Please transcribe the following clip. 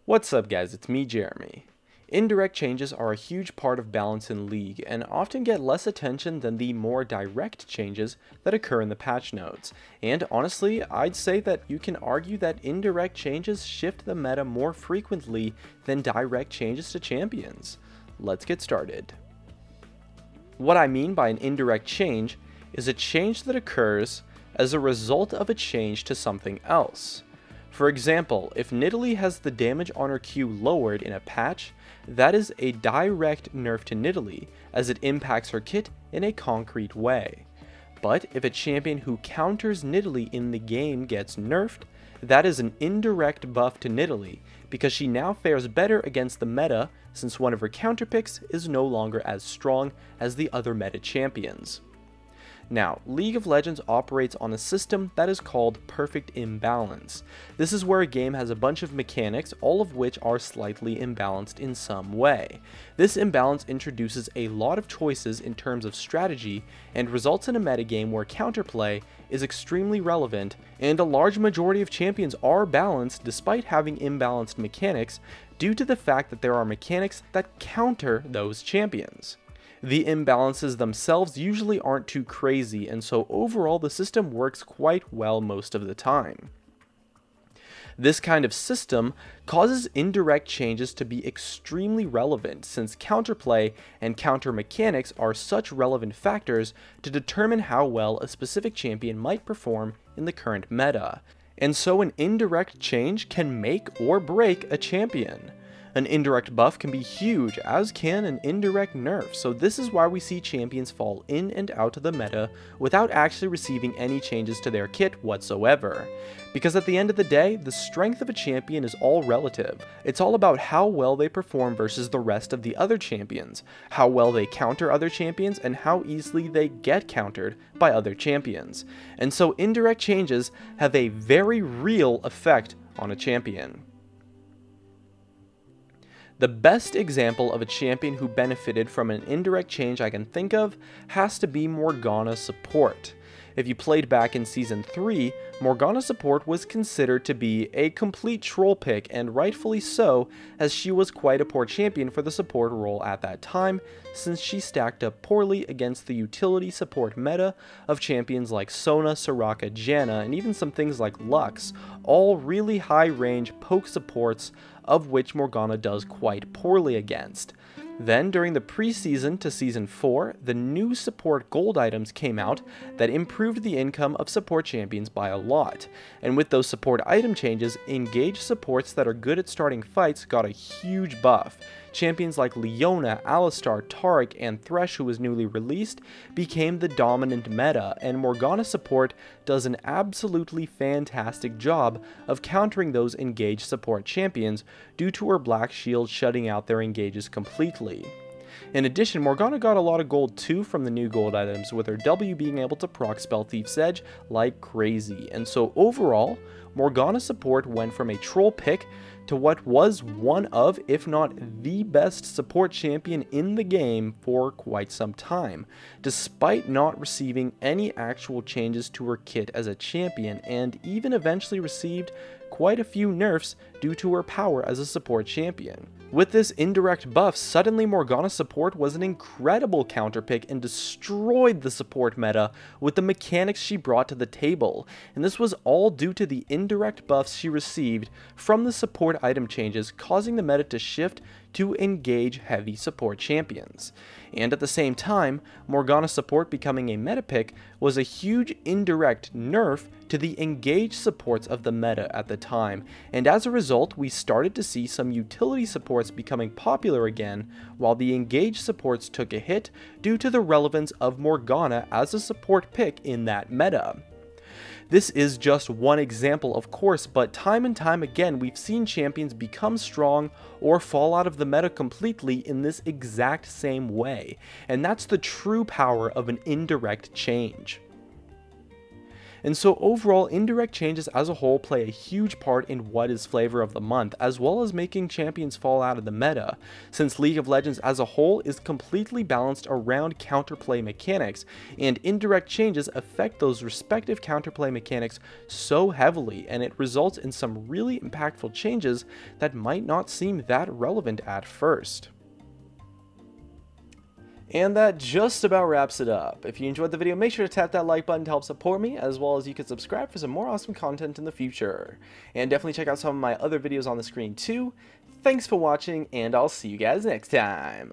What's up guys, it's me Jeremy. Indirect changes are a huge part of balance in League and often get less attention than the more direct changes that occur in the patch notes. And honestly, I'd say that you can argue that indirect changes shift the meta more frequently than direct changes to champions. Let's get started. What I mean by an indirect change is a change that occurs as a result of a change to something else. For example, if Nidalee has the damage on her Q lowered in a patch, that is a direct nerf to Nidalee, as it impacts her kit in a concrete way. But if a champion who counters Nidalee in the game gets nerfed, that is an indirect buff to Nidalee, because she now fares better against the meta since one of her counter picks is no longer as strong as the other meta champions. Now, League of Legends operates on a system that is called perfect imbalance. This is where a game has a bunch of mechanics, all of which are slightly imbalanced in some way. This imbalance introduces a lot of choices in terms of strategy and results in a metagame where counterplay is extremely relevant, and a large majority of champions are balanced despite having imbalanced mechanics due to the fact that there are mechanics that counter those champions. The imbalances themselves usually aren't too crazy, and so overall the system works quite well most of the time. This kind of system causes indirect changes to be extremely relevant, since counterplay and counter mechanics are such relevant factors to determine how well a specific champion might perform in the current meta. And so an indirect change can make or break a champion. An indirect buff can be huge, as can an indirect nerf, so this is why we see champions fall in and out of the meta without actually receiving any changes to their kit whatsoever. Because at the end of the day, the strength of a champion is all relative. It's all about how well they perform versus the rest of the other champions, how well they counter other champions, and how easily they get countered by other champions. And so indirect changes have a very real effect on a champion. The best example of a champion who benefited from an indirect change I can think of has to be Morgana support. If you played back in Season 3, Morgana support was considered to be a complete troll pick, and rightfully so, as she was quite a poor champion for the support role at that time, since she stacked up poorly against the utility support meta of champions like Sona, Soraka, Janna, and even some things like Lux, all really high range poke supports of which Morgana does quite poorly against. Then, during the preseason to Season 4, the new support gold items came out that improved the income of support champions by a lot, and with those support item changes, engaged supports that are good at starting fights got a huge buff. Champions like Leona, Alistar, Taric, and Thresh, who was newly released, became the dominant meta, and Morgana support does an absolutely fantastic job of countering those engaged support champions due to her black shield shutting out their engages completely. In addition, Morgana got a lot of gold too from the new gold items, with her W being able to proc spell Thief's Edge like crazy, and so overall, Morgana support went from a troll pick to what was one of, if not the best support champion in the game for quite some time, despite not receiving any actual changes to her kit as a champion, and even eventually received quite a few nerfs due to her power as a support champion. With this indirect buff, suddenly Morgana support was an incredible counter pick and destroyed the support meta with the mechanics she brought to the table, and this was all due to the indirect buffs she received from the support item changes, causing the meta to shift to engage heavy support champions. And at the same time, Morgana support becoming a meta pick was a huge indirect nerf to the engaged supports of the meta at the time, and as a result we started to see some utility supports becoming popular again, while the engaged supports took a hit due to the relevance of Morgana as a support pick in that meta. This is just one example, of course, but time and time again we've seen champions become strong or fall out of the meta completely in this exact same way, and that's the true power of an indirect change. And so overall, indirect changes as a whole play a huge part in what is flavor of the month, as well as making champions fall out of the meta, since League of Legends as a whole is completely balanced around counterplay mechanics, and indirect changes affect those respective counterplay mechanics so heavily, and it results in some really impactful changes that might not seem that relevant at first. And that just about wraps it up. If you enjoyed the video, make sure to tap that like button to help support me, as well as you can subscribe for some more awesome content in the future. And definitely check out some of my other videos on the screen too. Thanks for watching, and I'll see you guys next time.